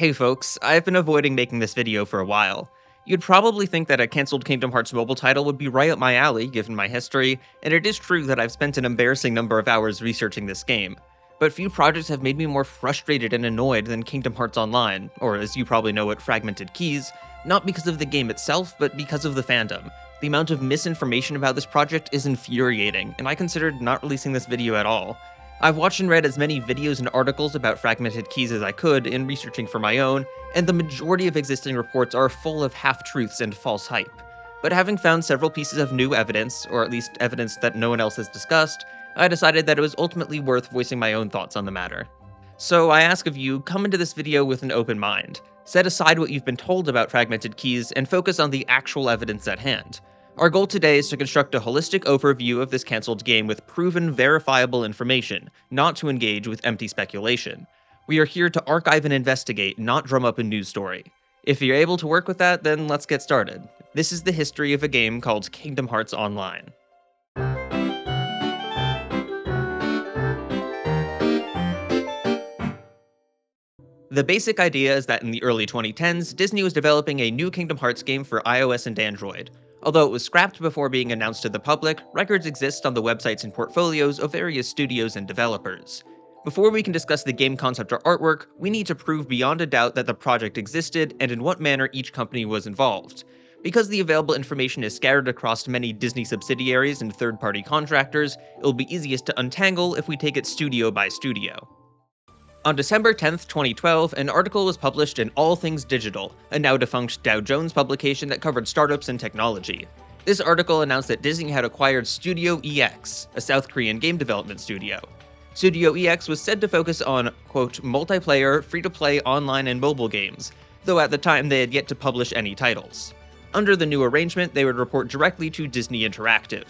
Hey folks, I've been avoiding making this video for a while. You'd probably think that a cancelled Kingdom Hearts mobile title would be right up my alley given my history, and it is true that I've spent an embarrassing number of hours researching this game. But few projects have made me more frustrated and annoyed than Kingdom Hearts Online, or as you probably know it, Fragmented Keys, not because of the game itself, but because of the fandom. The amount of misinformation about this project is infuriating, and I considered not releasing this video at all. I've watched and read as many videos and articles about Fragmented Keys as I could in researching for my own, and the majority of existing reports are full of half-truths and false hype. But having found several pieces of new evidence, or at least evidence that no one else has discussed, I decided that it was ultimately worth voicing my own thoughts on the matter. So I ask of you, come into this video with an open mind. Set aside what you've been told about Fragmented Keys and focus on the actual evidence at hand. Our goal today is to construct a holistic overview of this cancelled game with proven, verifiable information, not to engage with empty speculation. We are here to archive and investigate, not drum up a news story. If you're able to work with that, then let's get started. This is the history of a game called Kingdom Hearts Online. The basic idea is that in the early 2010s, Disney was developing a new Kingdom Hearts game for iOS and Android. Although it was scrapped before being announced to the public, records exist on the websites and portfolios of various studios and developers. Before we can discuss the game concept or artwork, we need to prove beyond a doubt that the project existed and in what manner each company was involved. Because the available information is scattered across many Disney subsidiaries and third-party contractors, it will be easiest to untangle if we take it studio by studio. On December 10, 2012, an article was published in All Things Digital, a now-defunct Dow Jones publication that covered startups and technology. This article announced that Disney had acquired Studio EX, a South Korean game development studio. Studio EX was said to focus on, quote, multiplayer, free-to-play online and mobile games, though at the time they had yet to publish any titles. Under the new arrangement, they would report directly to Disney Interactive.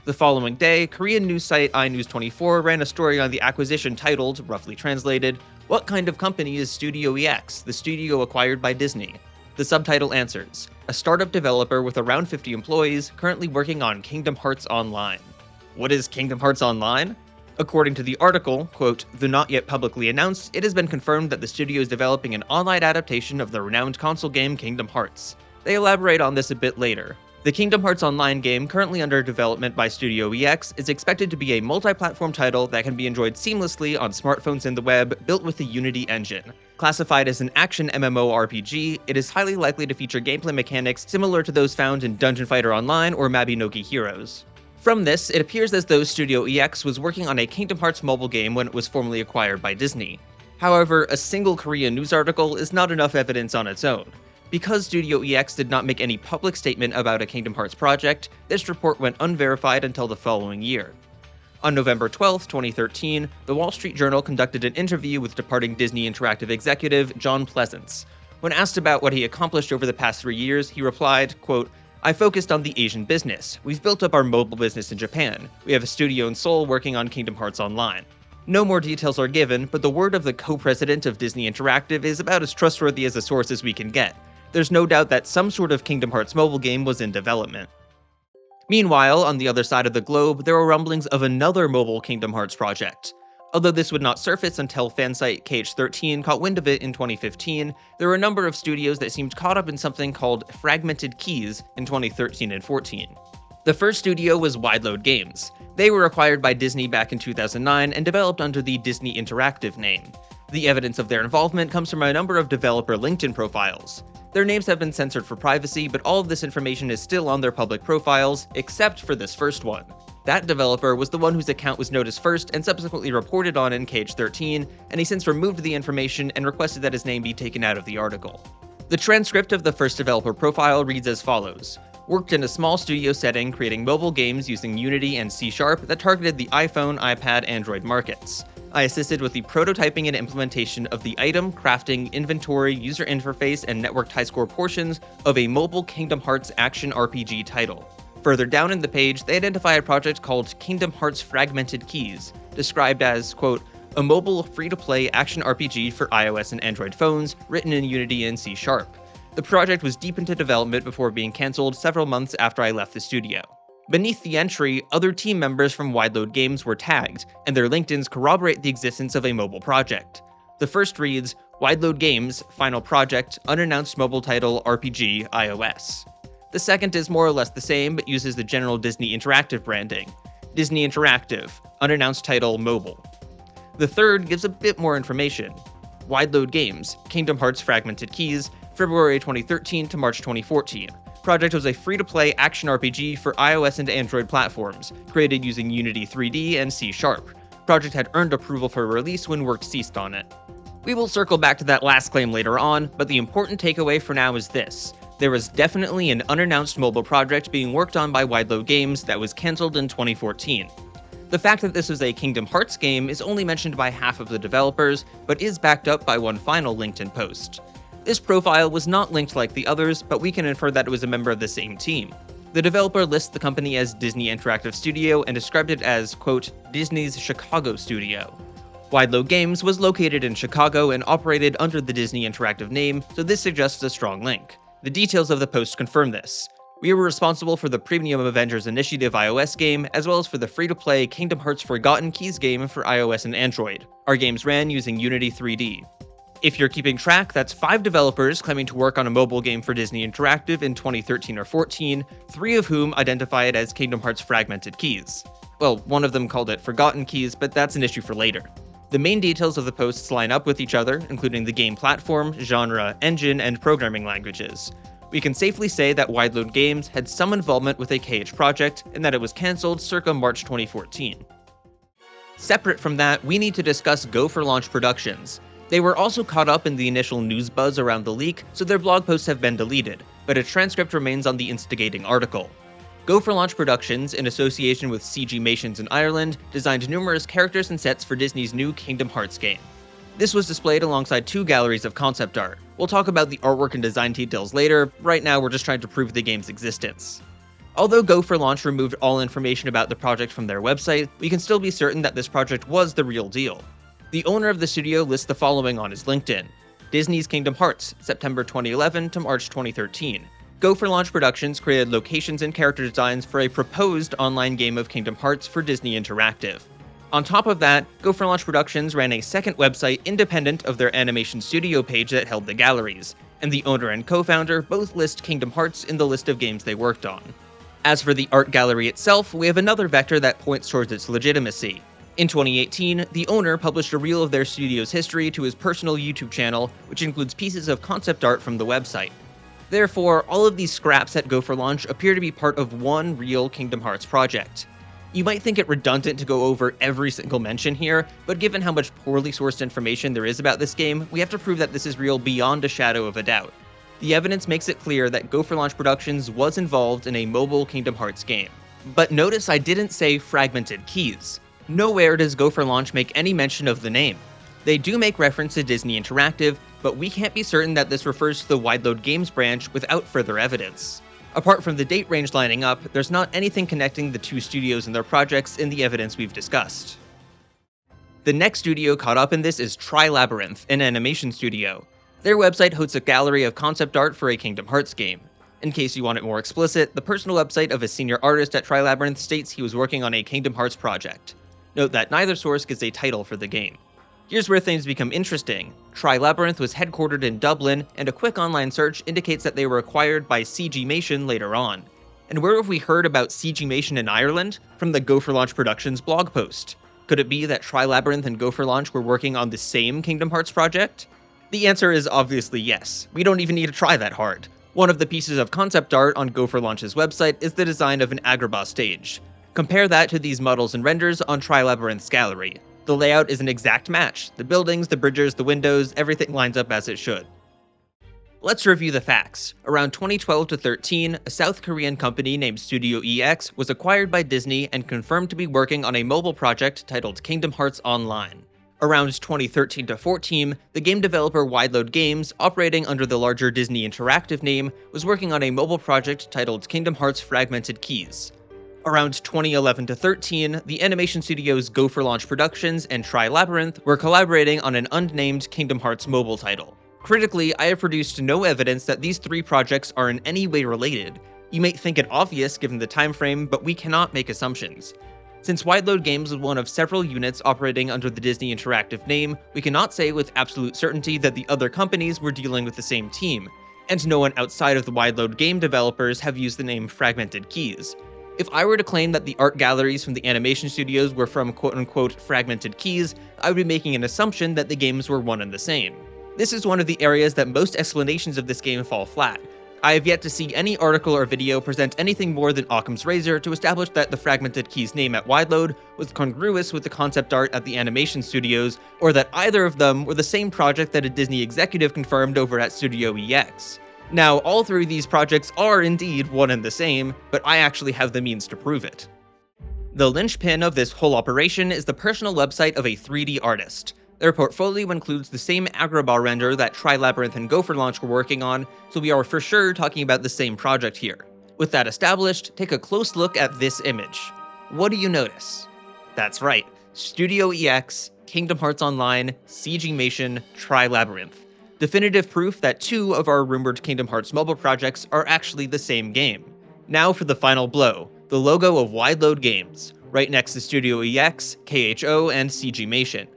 The following day, Korean news site iNews24 ran a story on the acquisition titled, roughly translated, "What kind of company is Studio EX, the studio acquired by Disney?" The subtitle answers, "A startup developer with around 50 employees currently working on Kingdom Hearts Online." What is Kingdom Hearts Online? According to the article, quote, "though not yet publicly announced, it has been confirmed that the studio is developing an online adaptation of the renowned console game Kingdom Hearts." They elaborate on this a bit later. The Kingdom Hearts Online game, currently under development by Studio EX, is expected to be a multi-platform title that can be enjoyed seamlessly on smartphones and the web, built with the Unity engine. Classified as an action MMORPG, it is highly likely to feature gameplay mechanics similar to those found in Dungeon Fighter Online or Mabinogi Heroes. From this, it appears as though Studio EX was working on a Kingdom Hearts mobile game when it was formally acquired by Disney. However, a single Korean news article is not enough evidence on its own. Because Studio EX did not make any public statement about a Kingdom Hearts project, this report went unverified until the following year. On November 12, 2013, the Wall Street Journal conducted an interview with departing Disney Interactive executive John Pleasance. When asked about what he accomplished over the past 3 years, he replied, quote, "I focused on the Asian business. We've built up our mobile business in Japan. We have a studio in Seoul working on Kingdom Hearts Online." No more details are given, but the word of the co-president of Disney Interactive is about as trustworthy as a source as we can get. There's no doubt that some sort of Kingdom Hearts mobile game was in development. Meanwhile, on the other side of the globe, there were rumblings of another mobile Kingdom Hearts project. Although this would not surface until fansite KH13 caught wind of it in 2015, there were a number of studios that seemed caught up in something called Fragmented Keys in 2013 and 14. The first studio was Wideload Games. They were acquired by Disney back in 2009 and developed under the Disney Interactive name. The evidence of their involvement comes from a number of developer LinkedIn profiles. Their names have been censored for privacy, but all of this information is still on their public profiles, except for this first one. That developer was the one whose account was noticed first and subsequently reported on in KH13, and he since removed the information and requested that his name be taken out of the article. The transcript of the first developer profile reads as follows. Worked in a small studio setting creating mobile games using Unity and C# that targeted the iPhone, iPad, Android markets. I assisted with the prototyping and implementation of the item, crafting, inventory, user interface, and networked high-score portions of a mobile Kingdom Hearts action RPG title. Further down in the page, they identify a project called Kingdom Hearts Fragmented Keys, described as, quote, "a mobile free-to-play action RPG for iOS and Android phones, written in Unity and C#. The project was deep into development before being cancelled several months after I left the studio." Beneath the entry, other team members from Wideload Games were tagged, and their LinkedIns corroborate the existence of a mobile project. The first reads, Wideload Games' final project, unannounced mobile title RPG iOS. The second is more or less the same, but uses the general Disney Interactive branding. Disney Interactive, unannounced title mobile. The third gives a bit more information. Wideload Games, Kingdom Hearts Fragmented Keys, February 2013 to March 2014. Project was a free-to-play action RPG for iOS and Android platforms, created using Unity 3D and C#. Project had earned approval for release when work ceased on it. We will circle back to that last claim later on, but the important takeaway for now is this. There was definitely an unannounced mobile project being worked on by Wideload Games that was cancelled in 2014. The fact that this was a Kingdom Hearts game is only mentioned by half of the developers, but is backed up by one final LinkedIn post. This profile was not linked like the others, but we can infer that it was a member of the same team. The developer lists the company as Disney Interactive Studio and described it as, quote, Disney's Chicago studio. Wideload Games was located in Chicago and operated under the Disney Interactive name, so this suggests a strong link. The details of the post confirm this. We were responsible for the Premium Avengers Initiative iOS game, as well as for the free-to-play Kingdom Hearts Forgotten Keys game for iOS and Android. Our games ran using Unity 3D. If you're keeping track, that's 5 developers claiming to work on a mobile game for Disney Interactive in 2013 or 14, 3 of whom identify it as Kingdom Hearts Fragmented Keys. Well, one of them called it Forgotten Keys, but that's an issue for later. The main details of the posts line up with each other, including the game platform, genre, engine, and programming languages. We can safely say that Wideload Games had some involvement with a KH project, and that it was cancelled circa March 2014. Separate from that, we need to discuss Go for Launch Productions. They were also caught up in the initial news buzz around the leak, so their blog posts have been deleted, but a transcript remains on the instigating article. Go for Launch Productions, in association with CGmations in Ireland, designed numerous characters and sets for Disney's new Kingdom Hearts game. This was displayed alongside 2 galleries of concept art. We'll talk about the artwork and design details later, right now we're just trying to prove the game's existence. Although Go for Launch removed all information about the project from their website, we can still be certain that this project was the real deal. The owner of the studio lists the following on his LinkedIn. Disney's Kingdom Hearts, September 2011 to March 2013. Go for Launch Productions created locations and character designs for a proposed online game of Kingdom Hearts for Disney Interactive. On top of that, Go for Launch Productions ran a second website independent of their animation studio page that held the galleries, and the owner and co-founder both list Kingdom Hearts in the list of games they worked on. As for the art gallery itself, we have another vector that points towards its legitimacy. In 2018, the owner published a reel of their studio's history to his personal YouTube channel, which includes pieces of concept art from the website. Therefore, all of these scraps at Go for Launch appear to be part of one real Kingdom Hearts project. You might think it redundant to go over every single mention here, but given how much poorly sourced information there is about this game, we have to prove that this is real beyond a shadow of a doubt. The evidence makes it clear that Go for Launch Productions was involved in a mobile Kingdom Hearts game. But notice I didn't say Fragmented Keys. Nowhere does Go for Launch make any mention of the name. They do make reference to Disney Interactive, but we can't be certain that this refers to the Wideload Games branch without further evidence. Apart from the date range lining up, there's not anything connecting the 2 studios and their projects in the evidence we've discussed. The next studio caught up in this is Tri-Labyrinth, an animation studio. Their website hosts a gallery of concept art for a Kingdom Hearts game. In case you want it more explicit, the personal website of a senior artist at Tri-Labyrinth states he was working on a Kingdom Hearts project. Note that neither source gives a title for the game. Here's where things become interesting. Tri-Labyrinth was headquartered in Dublin, and a quick online search indicates that they were acquired by CGmation later on. And where have we heard about CGmation in Ireland? From the Go for Launch Productions blog post. Could it be that Tri-Labyrinth and Go for Launch were working on the same Kingdom Hearts project? The answer is obviously yes. We don't even need to try that hard. One of the pieces of concept art on Go for Launch's website is the design of an Agrabah stage. Compare that to these models and renders on Tri-Labyrinth's gallery. The layout is an exact match. The buildings, the bridges, the windows, everything lines up as it should. Let's review the facts. Around 2012 to 13, a South Korean company named Studio EX was acquired by Disney and confirmed to be working on a mobile project titled Kingdom Hearts Online. Around 2013 to 14, the game developer Wideload Games, operating under the larger Disney Interactive name, was working on a mobile project titled Kingdom Hearts Fragmented Keys. Around 2011 to 13, the animation studios Go for Launch Productions and Tri-Labyrinth were collaborating on an unnamed Kingdom Hearts mobile title. Critically, I have produced no evidence that these 3 projects are in any way related. You might think it obvious given the time frame, but we cannot make assumptions. Since Wide Load Games was one of several units operating under the Disney Interactive name, we cannot say with absolute certainty that the other companies were dealing with the same team, and no one outside of the Wide Load game developers have used the name Fragmented Keys. If I were to claim that the art galleries from the animation studios were from quote-unquote Fragmented Keys, I would be making an assumption that the games were one and the same. This is one of the areas that most explanations of this game fall flat. I have yet to see any article or video present anything more than Occam's razor to establish that the Fragmented Keys name at Wide Load was congruous with the concept art at the animation studios, or that either of them were the same project that a Disney executive confirmed over at Studio EX. Now, all three of these projects are indeed one and the same, but I actually have the means to prove it. The linchpin of this whole operation is the personal website of a 3D artist. Their portfolio includes the same Agrabah render that Tri-Labyrinth and Gopher Launch were working on, so we are for sure talking about the same project here. With that established, take a close look at this image. What do you notice? That's right, Studio EX, Kingdom Hearts Online, Misinformation, Tri-Labyrinth. Definitive proof that two of our rumored Kingdom Hearts mobile projects are actually the same game. Now for the final blow, the logo of Wide Load Games, right next to Studio EX, KHO, and Misinformation.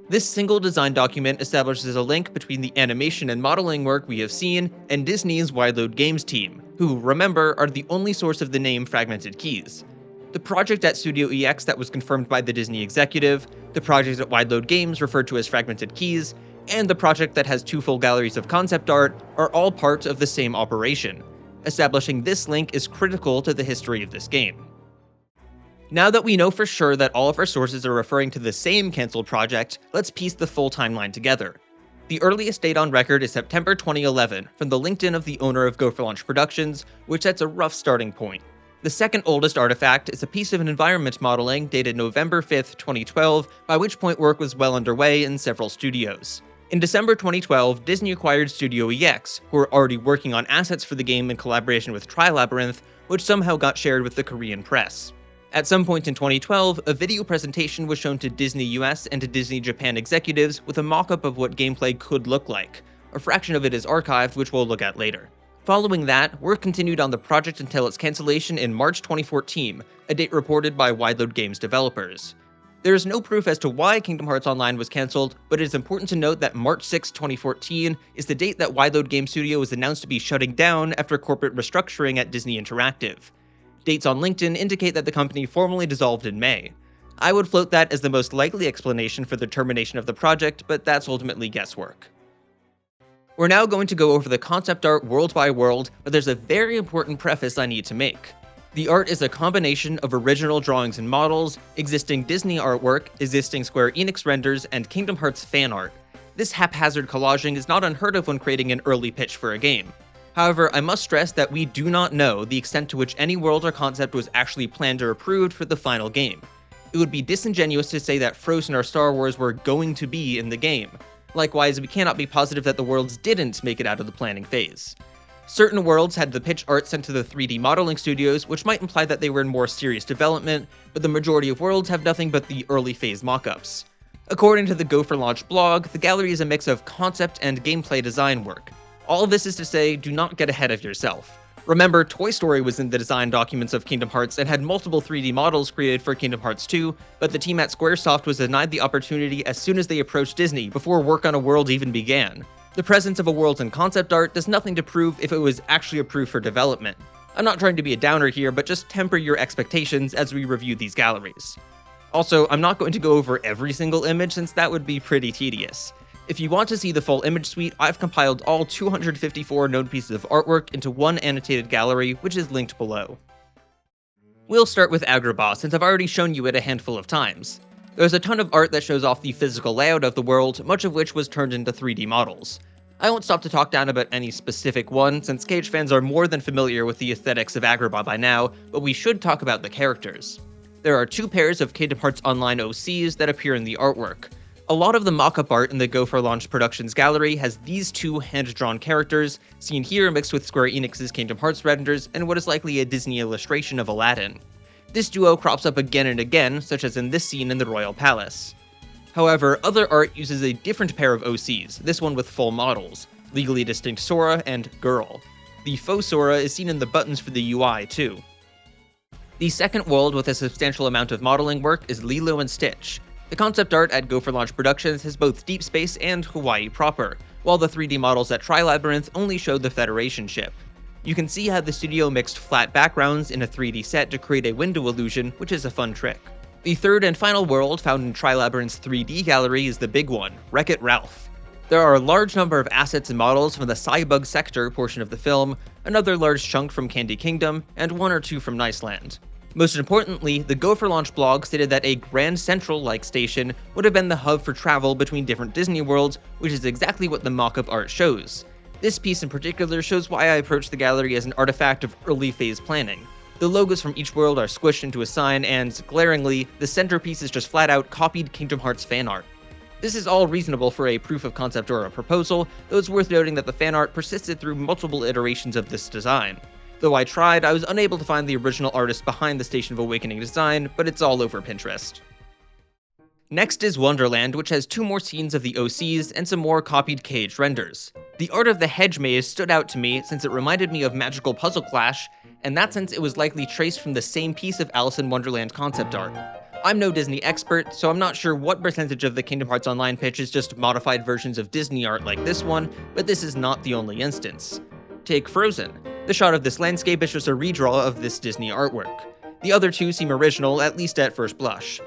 This single design document establishes a link between the animation and modeling work we have seen and Disney's Wide Load Games team, who, remember, are the only source of the name Fragmented Keys. The project at Studio EX that was confirmed by the Disney executive, the project at Wide Load Games referred to as Fragmented Keys, and the project that has two full galleries of concept art are all part of the same operation. Establishing this link is critical to the history of this game. Now that we know for sure that all of our sources are referring to the same cancelled project, let's piece the full timeline together. The earliest date on record is September 2011, from the LinkedIn of the owner of Gopher Launch Productions, which sets a rough starting point. The second oldest artifact is a piece of environment modeling dated November 5th, 2012, by which point work was well underway in several studios. In December 2012, Disney acquired Studio EX, who were already working on assets for the game in collaboration with Tri-Labyrinth, which somehow got shared with the Korean press. At some point in 2012, a video presentation was shown to Disney US and to Disney Japan executives with a mock-up of what gameplay could look like. A fraction of it is archived, which we'll look at later. Following that, work continued on the project until its cancellation in March 2014, a date reported by Wide Load Games developers. There is no proof as to why Kingdom Hearts Online was cancelled, but it is important to note that March 6, 2014 is the date that Wide Load Game Studio was announced to be shutting down after corporate restructuring at Disney Interactive. Dates on LinkedIn indicate that the company formally dissolved in May. I would float that as the most likely explanation for the termination of the project, but that's ultimately guesswork. We're now going to go over the concept art world by world, but there's a very important preface I need to make. The art is a combination of original drawings and models, existing Disney artwork, existing Square Enix renders, and Kingdom Hearts fan art. This haphazard collaging is not unheard of when creating an early pitch for a game. However, I must stress that we do not know the extent to which any world or concept was actually planned or approved for the final game. It would be disingenuous to say that Frozen or Star Wars were going to be in the game. Likewise, we cannot be positive that the worlds didn't make it out of the planning phase. Certain worlds had the pitch art sent to the 3D modeling studios, which might imply that they were in more serious development, but the majority of worlds have nothing but the early phase mockups. According to the Gopher Launch blog, the gallery is a mix of concept and gameplay design work. All of this is to say, do not get ahead of yourself. Remember, Toy Story was in the design documents of Kingdom Hearts and had multiple 3D models created for Kingdom Hearts 2, but the team at Squaresoft was denied the opportunity as soon as they approached Disney before work on a world even began. The presence of a world in concept art does nothing to prove if it was actually approved for development. I'm not trying to be a downer here, but just temper your expectations as we review these galleries. Also, I'm not going to go over every single image since that would be pretty tedious. If you want to see the full image suite, I've compiled all 254 known pieces of artwork into one annotated gallery, which is linked below. We'll start with Agrabah, since I've already shown you it a handful of times. There's a ton of art that shows off the physical layout of the world, much of which was turned into 3D models. I won't stop to talk down about any specific one, since Cage fans are more than familiar with the aesthetics of Agrabah by now, but we should talk about the characters. There are two pairs of Kingdom Hearts Online OCs that appear in the artwork. A lot of the mock-up art in the Gopher Launch Productions gallery has these two hand-drawn characters, seen here mixed with Square Enix's Kingdom Hearts renders and what is likely a Disney illustration of Aladdin. This duo crops up again and again, such as in this scene in the Royal Palace. However, other art uses a different pair of OCs, this one with full models, legally distinct Sora and Girl. The faux Sora is seen in the buttons for the UI too. The second world with a substantial amount of modeling work is Lilo and Stitch. The concept art at Go for Launch Productions has both Deep Space and Hawaii proper, while the 3D models at Tri-Labyrinth only showed the Federation ship. You can see how the studio mixed flat backgrounds in a 3D set to create a window illusion, which is a fun trick. The third and final world found in Tri-Labyrinth's 3D gallery is the big one, Wreck-It Ralph. There are a large number of assets and models from the Cybug sector portion of the film, another large chunk from Candy Kingdom, and one or two from Niceland. Most importantly, the Go for Launch blog stated that a Grand Central-like station would have been the hub for travel between different Disney worlds, which is exactly what the mock-up art shows. This piece in particular shows why I approached the gallery as an artifact of early phase planning. The logos from each world are squished into a sign, and, glaringly, the centerpiece is just flat-out copied Kingdom Hearts fan art. This is all reasonable for a proof of concept or a proposal, though it's worth noting that the fan art persisted through multiple iterations of this design. Though I tried, I was unable to find the original artist behind the Station of Awakening design, but it's all over Pinterest. Next is Wonderland, which has 2 more scenes of the OCs and some more copied caged renders. The art of the hedge maze stood out to me since it reminded me of Magical Puzzle Clash, and that since it was likely traced from the same piece of Alice in Wonderland concept art. I'm no Disney expert, so I'm not sure what percentage of the Kingdom Hearts Online pitch is just modified versions of Disney art like this one, but this is not the only instance. Take Frozen. The shot of this landscape is just a redraw of this Disney artwork. The other 2 seem original, at least at first blush.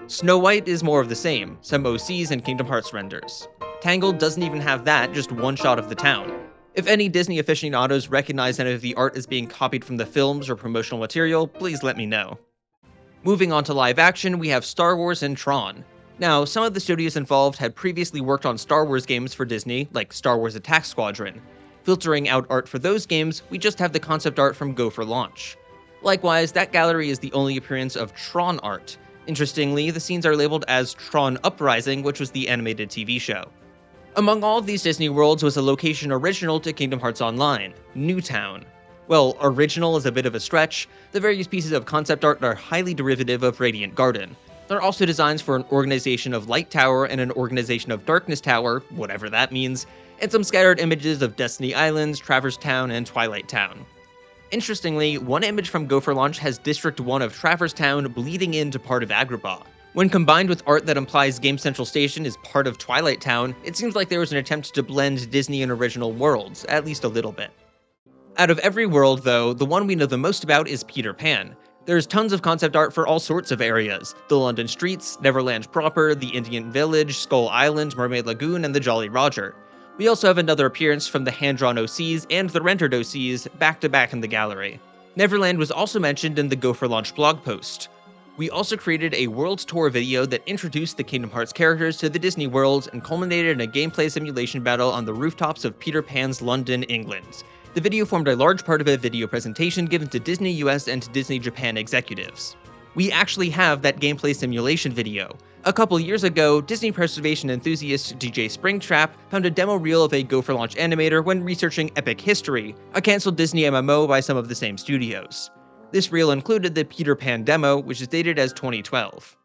Snow White is more of the same, some OCs and Kingdom Hearts renders. Tangled doesn't even have that, just one shot of the town. If any Disney aficionados recognize any of the art as being copied from the films or promotional material, please let me know. Moving on to live action, we have Star Wars and Tron. Now, some of the studios involved had previously worked on Star Wars games for Disney, like Star Wars Attack Squadron. Filtering out art for those games, we just have the concept art from Go for Launch. Likewise, that gallery is the only appearance of Tron art. Interestingly, the scenes are labeled as Tron Uprising, which was the animated TV show. Among all of these Disney worlds was a location original to Kingdom Hearts Online, Newtown. Well, original is a bit of a stretch. The various pieces of concept art are highly derivative of Radiant Garden. There are also designs for an organization of Light Tower and an organization of Darkness Tower, whatever that means, and some scattered images of Destiny Islands, Traverse Town, and Twilight Town. Interestingly, one image from Go for Launch has District 1 of Traverse Town bleeding into part of Agrabah. When combined with art that implies Game Central Station is part of Twilight Town, it seems like there was an attempt to blend Disney and original worlds, at least a little bit. Out of every world, though, the one we know the most about is Peter Pan. There's tons of concept art for all sorts of areas: the London streets, Neverland proper, the Indian Village, Skull Island, Mermaid Lagoon, and the Jolly Roger. We also have another appearance from the hand-drawn OCs and the rendered OCs back-to-back in the gallery. Neverland was also mentioned in the Go for Launch blog post. We also created a world tour video that introduced the Kingdom Hearts characters to the Disney worlds and culminated in a gameplay simulation battle on the rooftops of Peter Pan's London, England. The video formed a large part of a video presentation given to Disney US and Disney Japan executives. We actually have that gameplay simulation video. A couple years ago, Disney preservation enthusiast DJ Springtrap found a demo reel of a Go for Launch animator when researching Epic History, a cancelled Disney MMO by some of the same studios. This reel included the Peter Pan demo, which is dated as 2012.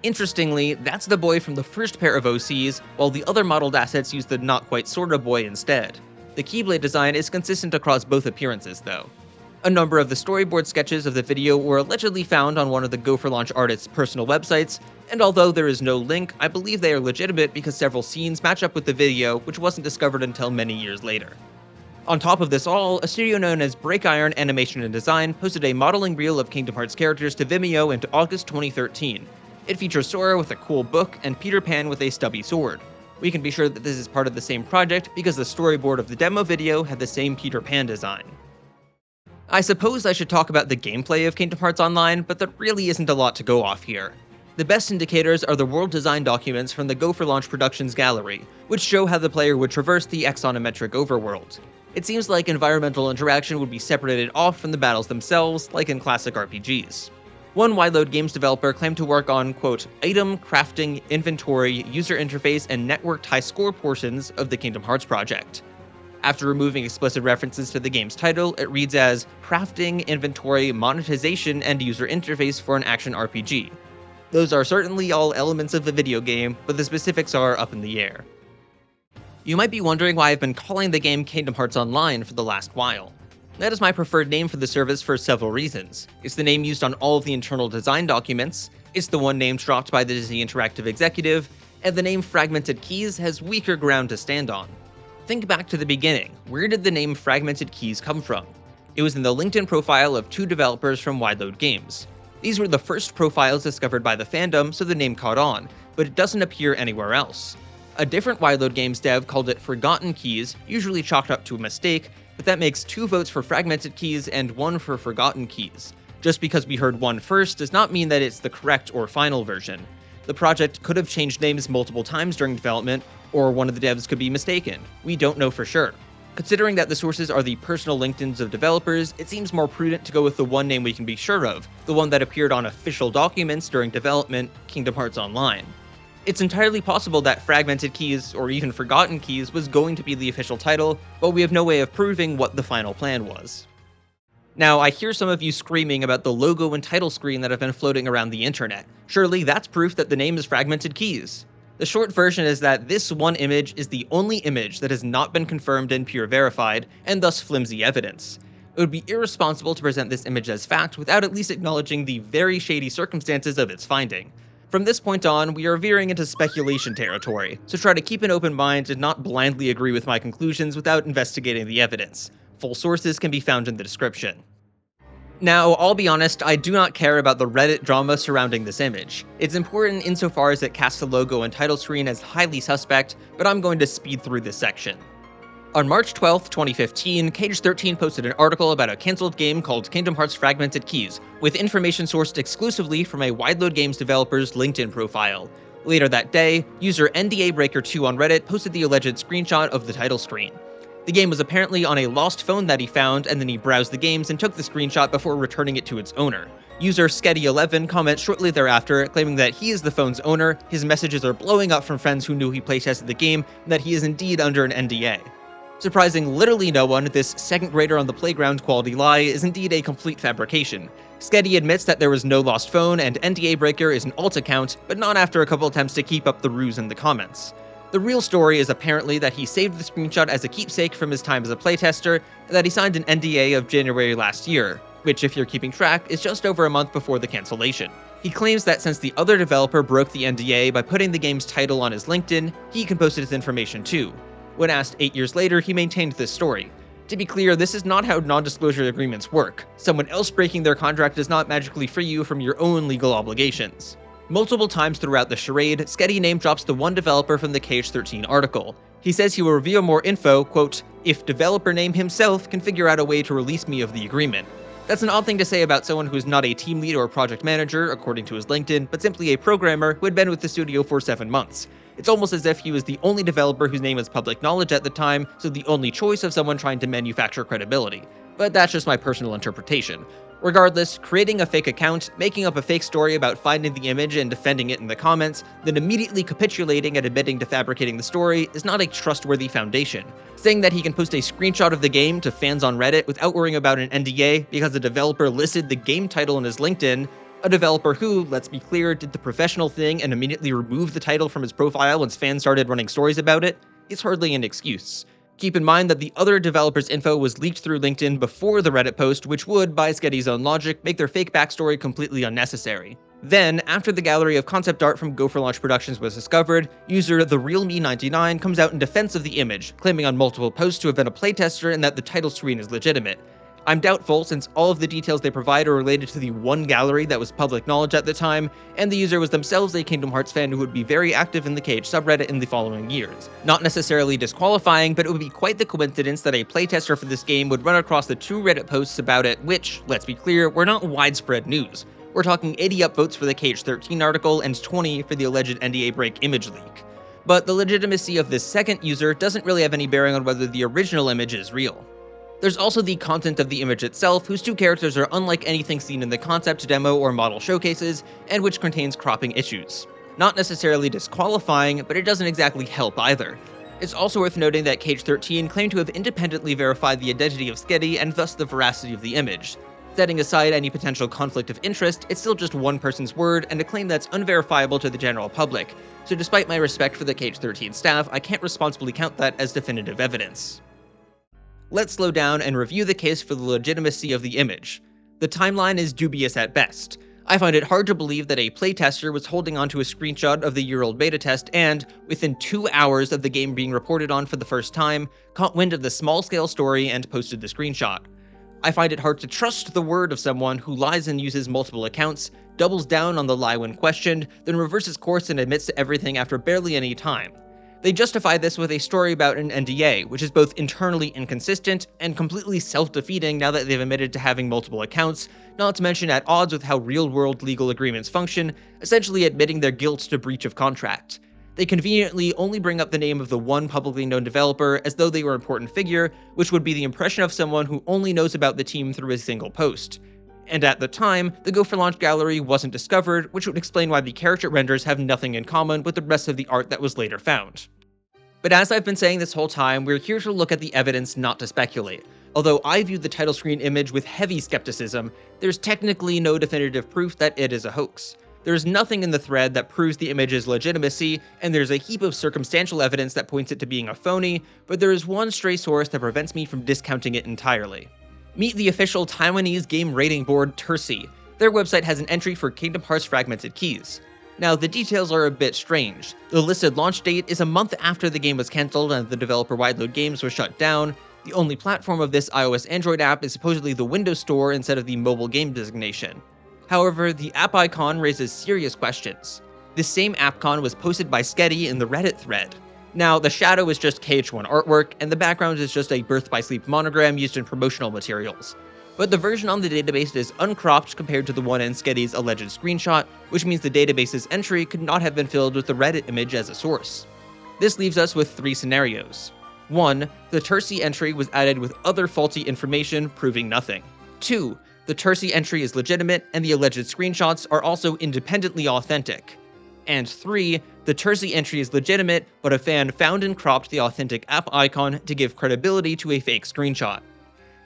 Interestingly, that's the boy from the first pair of OCs, while the other modeled assets use the not-quite-sorta boy instead. The Keyblade design is consistent across both appearances, though. A number of the storyboard sketches of the video were allegedly found on one of the Go for Launch artists' personal websites, and although there is no link, I believe they are legitimate because several scenes match up with the video, which wasn't discovered until many years later. On top of this all, a studio known as Break Iron Animation and Design posted a modeling reel of Kingdom Hearts characters to Vimeo in August 2013. It features Sora with a cool book and Peter Pan with a stubby sword. We can be sure that this is part of the same project because the storyboard of the demo video had the same Peter Pan design. I suppose I should talk about the gameplay of Kingdom Hearts Online, but there really isn't a lot to go off here. The best indicators are the world design documents from the Go for Launch Productions gallery, which show how the player would traverse the exonometric overworld. It seems like environmental interaction would be separated off from the battles themselves, like in classic RPGs. One Wideload Games developer claimed to work on, quote, item, crafting, inventory, user interface, and networked high score portions of the Kingdom Hearts project. After removing explicit references to the game's title, it reads as crafting, inventory, monetization, and user interface for an action RPG. Those are certainly all elements of a video game, but the specifics are up in the air. You might be wondering why I've been calling the game Kingdom Hearts Online for the last while. That is my preferred name for the service for several reasons. It's the name used on all of the internal design documents, it's the one name dropped by the Disney Interactive executive, and the name Fragmented Keys has weaker ground to stand on. Think back to the beginning. Where did the name Fragmented Keys come from? It was in the LinkedIn profile of two developers from Wideload Games. These were the first profiles discovered by the fandom, so the name caught on, but it doesn't appear anywhere else. A different Wideload Games dev called it Forgotten Keys, usually chalked up to a mistake, but that makes 2 votes for Fragmented Keys and 1 for Forgotten Keys. Just because we heard one first does not mean that it's the correct or final version. The project could have changed names multiple times during development, or one of the devs could be mistaken. We don't know for sure. Considering that the sources are the personal LinkedIns of developers, it seems more prudent to go with the one name we can be sure of, the one that appeared on official documents during development, Kingdom Hearts Online. It's entirely possible that Fragmented Keys, or even Forgotten Keys, was going to be the official title, but we have no way of proving what the final plan was. Now, I hear some of you screaming about the logo and title screen that have been floating around the internet. Surely that's proof that the name is Fragmented Keys. The short version is that this one image is the only image that has not been confirmed and peer verified, and thus flimsy evidence. It would be irresponsible to present this image as fact without at least acknowledging the very shady circumstances of its finding. From this point on, we are veering into speculation territory, so try to keep an open mind and not blindly agree with my conclusions without investigating the evidence. Full sources can be found in the description. Now, I'll be honest, I do not care about the Reddit drama surrounding this image. It's important insofar as it casts the logo and title screen as highly suspect, but I'm going to speed through this section. On March 12, 2015, Cage13 posted an article about a cancelled game called Kingdom Hearts Fragmented Keys, with information sourced exclusively from a Wideload Games developer's LinkedIn profile. Later that day, user NDA Breaker 2 on Reddit posted the alleged screenshot of the title screen. The game was apparently on a lost phone that he found, and then he browsed the games and took the screenshot before returning it to its owner. User Sketty11 comments shortly thereafter, claiming that he is the phone's owner, his messages are blowing up from friends who knew he playtested the game, and that he is indeed under an NDA. Surprising literally no one, this second grader on the playground quality lie is indeed a complete fabrication. Sketty admits that there was no lost phone, and NDA Breaker is an alt account, but not after a couple attempts to keep up the ruse in the comments. The real story is apparently that he saved the screenshot as a keepsake from his time as a playtester, and that he signed an NDA of January last year, which, if you're keeping track, is just over a month before the cancellation. He claims that since the other developer broke the NDA by putting the game's title on his LinkedIn, he can post his information too. When asked 8 years later, he maintained this story. To be clear, this is not how non-disclosure agreements work. Someone else breaking their contract does not magically free you from your own legal obligations. Multiple times throughout the charade, Sketty name drops the one developer from the Cage13 article. He says he will reveal more info, quote, if developer name himself can figure out a way to release me of the agreement. That's an odd thing to say about someone who is not a team lead or project manager, according to his LinkedIn, but simply a programmer who had been with the studio for 7 months. It's almost as if he was the only developer whose name was public knowledge at the time, so the only choice of someone trying to manufacture credibility. But that's just my personal interpretation. Regardless, creating a fake account, making up a fake story about finding the image and defending it in the comments, then immediately capitulating and admitting to fabricating the story is not a trustworthy foundation. Saying that he can post a screenshot of the game to fans on Reddit without worrying about an NDA because the developer listed the game title in his LinkedIn, a developer who, let's be clear, did the professional thing and immediately removed the title from his profile once fans started running stories about it, is hardly an excuse. Keep in mind that the other developer's info was leaked through LinkedIn before the Reddit post, which would, by Sketty's own logic, make their fake backstory completely unnecessary. Then, after the gallery of concept art from Go for Launch Productions was discovered, user TheRealMe99 comes out in defense of the image, claiming on multiple posts to have been a playtester and that the title screen is legitimate. I'm doubtful, since all of the details they provide are related to the one gallery that was public knowledge at the time, and the user was themselves a Kingdom Hearts fan who would be very active in the Cage subreddit in the following years. Not necessarily disqualifying, but it would be quite the coincidence that a playtester for this game would run across the 2 Reddit posts about it, which, let's be clear, were not widespread news. We're talking 80 upvotes for the Cage13 article and 20 for the alleged NDA break image leak. But the legitimacy of this second user doesn't really have any bearing on whether the original image is real. There's also the content of the image itself, whose two characters are unlike anything seen in the concept demo or model showcases, and which contains cropping issues. Not necessarily disqualifying, but it doesn't exactly help either. It's also worth noting that Cage13 claimed to have independently verified the identity of Sketty and thus the veracity of the image. Setting aside any potential conflict of interest, it's still just one person's word and a claim that's unverifiable to the general public, so despite my respect for the Cage13 staff, I can't responsibly count that as definitive evidence. Let's slow down and review the case for the legitimacy of the image. The timeline is dubious at best. I find it hard to believe that a playtester was holding onto a screenshot of the year-old beta test and, within 2 hours of the game being reported on for the first time, caught wind of the small-scale story and posted the screenshot. I find it hard to trust the word of someone who lies and uses multiple accounts, doubles down on the lie when questioned, then reverses course and admits to everything after barely any time. They justify this with a story about an NDA, which is both internally inconsistent and completely self-defeating now that they've admitted to having multiple accounts, not to mention at odds with how real-world legal agreements function, essentially admitting their guilt to breach of contract. They conveniently only bring up the name of the one publicly known developer as though they were an important figure, which would be the impression of someone who only knows about the team through a single post. And at the time, the Go for Launch gallery wasn't discovered, which would explain why the character renders have nothing in common with the rest of the art that was later found. But as I've been saying this whole time, we're here to look at the evidence, not to speculate. Although I viewed the title screen image with heavy skepticism, there's technically no definitive proof that it is a hoax. There's nothing in the thread that proves the image's legitimacy, and there's a heap of circumstantial evidence that points it to being a phony, but there is one stray source that prevents me from discounting it entirely. Meet the official Taiwanese game rating board Tursi. Their website has an entry for Kingdom Hearts Fragmented keys. Now, the details are a bit strange. The listed launch date is a month after the game was cancelled and the developer Wideload Games was shut down. The only platform of this iOS Android app is supposedly the Windows Store instead of the mobile game designation. However, the app icon raises serious questions. This same appcon was posted by Sketty in the Reddit thread. Now, the shadow is just KH1 artwork, and the background is just a Birth by Sleep monogram used in promotional materials. But the version on the database is uncropped compared to the one in Sketty's alleged screenshot, which means the database's entry could not have been filled with the Reddit image as a source. This leaves us with 3 scenarios. 1. The Tursi entry was added with other faulty information, proving nothing. 2. The Tursi entry is legitimate, and the alleged screenshots are also independently authentic. And 3. The Tursi entry is legitimate, but a fan found and cropped the authentic app icon to give credibility to a fake screenshot.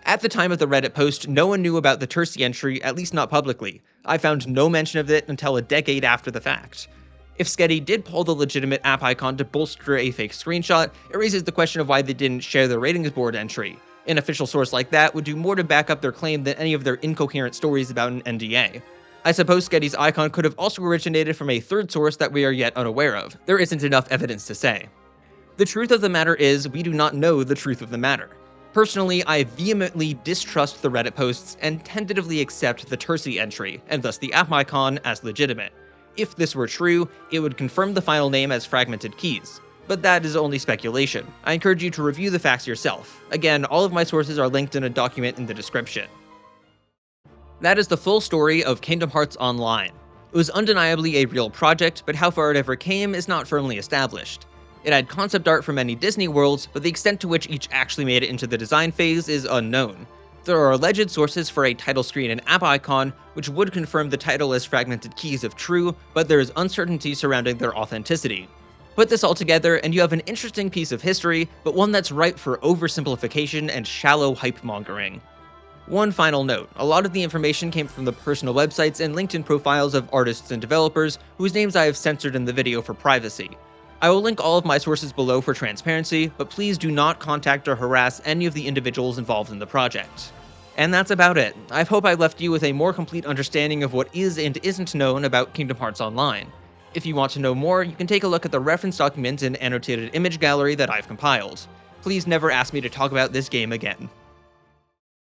At the time of the Reddit post, no one knew about the Tursi entry, at least not publicly. I found no mention of it until a decade after the fact. If Sketty did pull the legitimate app icon to bolster a fake screenshot, it raises the question of why they didn't share the ratings board entry. An official source like that would do more to back up their claim than any of their incoherent stories about an NDA. I suppose Sketty's icon could have also originated from a third source that we are yet unaware of. There isn't enough evidence to say. The truth of the matter is, we do not know the truth of the matter. Personally, I vehemently distrust the Reddit posts and tentatively accept the Tursi entry, and thus the app icon, as legitimate. If this were true, it would confirm the final name as Fragmented Keys. But that is only speculation. I encourage you to review the facts yourself. Again, all of my sources are linked in a document in the description. That is the full story of Kingdom Hearts Online. It was undeniably a real project, but how far it ever came is not firmly established. It had concept art from many Disney worlds, but the extent to which each actually made it into the design phase is unknown. There are alleged sources for a title screen and app icon, which would confirm the title as Fragmented Keys if true, but there is uncertainty surrounding their authenticity. Put this all together, and you have an interesting piece of history, but one that's ripe for oversimplification and shallow hype-mongering. One final note, a lot of the information came from the personal websites and LinkedIn profiles of artists and developers, whose names I have censored in the video for privacy. I will link all of my sources below for transparency, but please do not contact or harass any of the individuals involved in the project. And that's about it. I hope I left you with a more complete understanding of what is and isn't known about Kingdom Hearts Online. If you want to know more, you can take a look at the reference document and annotated image gallery that I've compiled. Please never ask me to talk about this game again.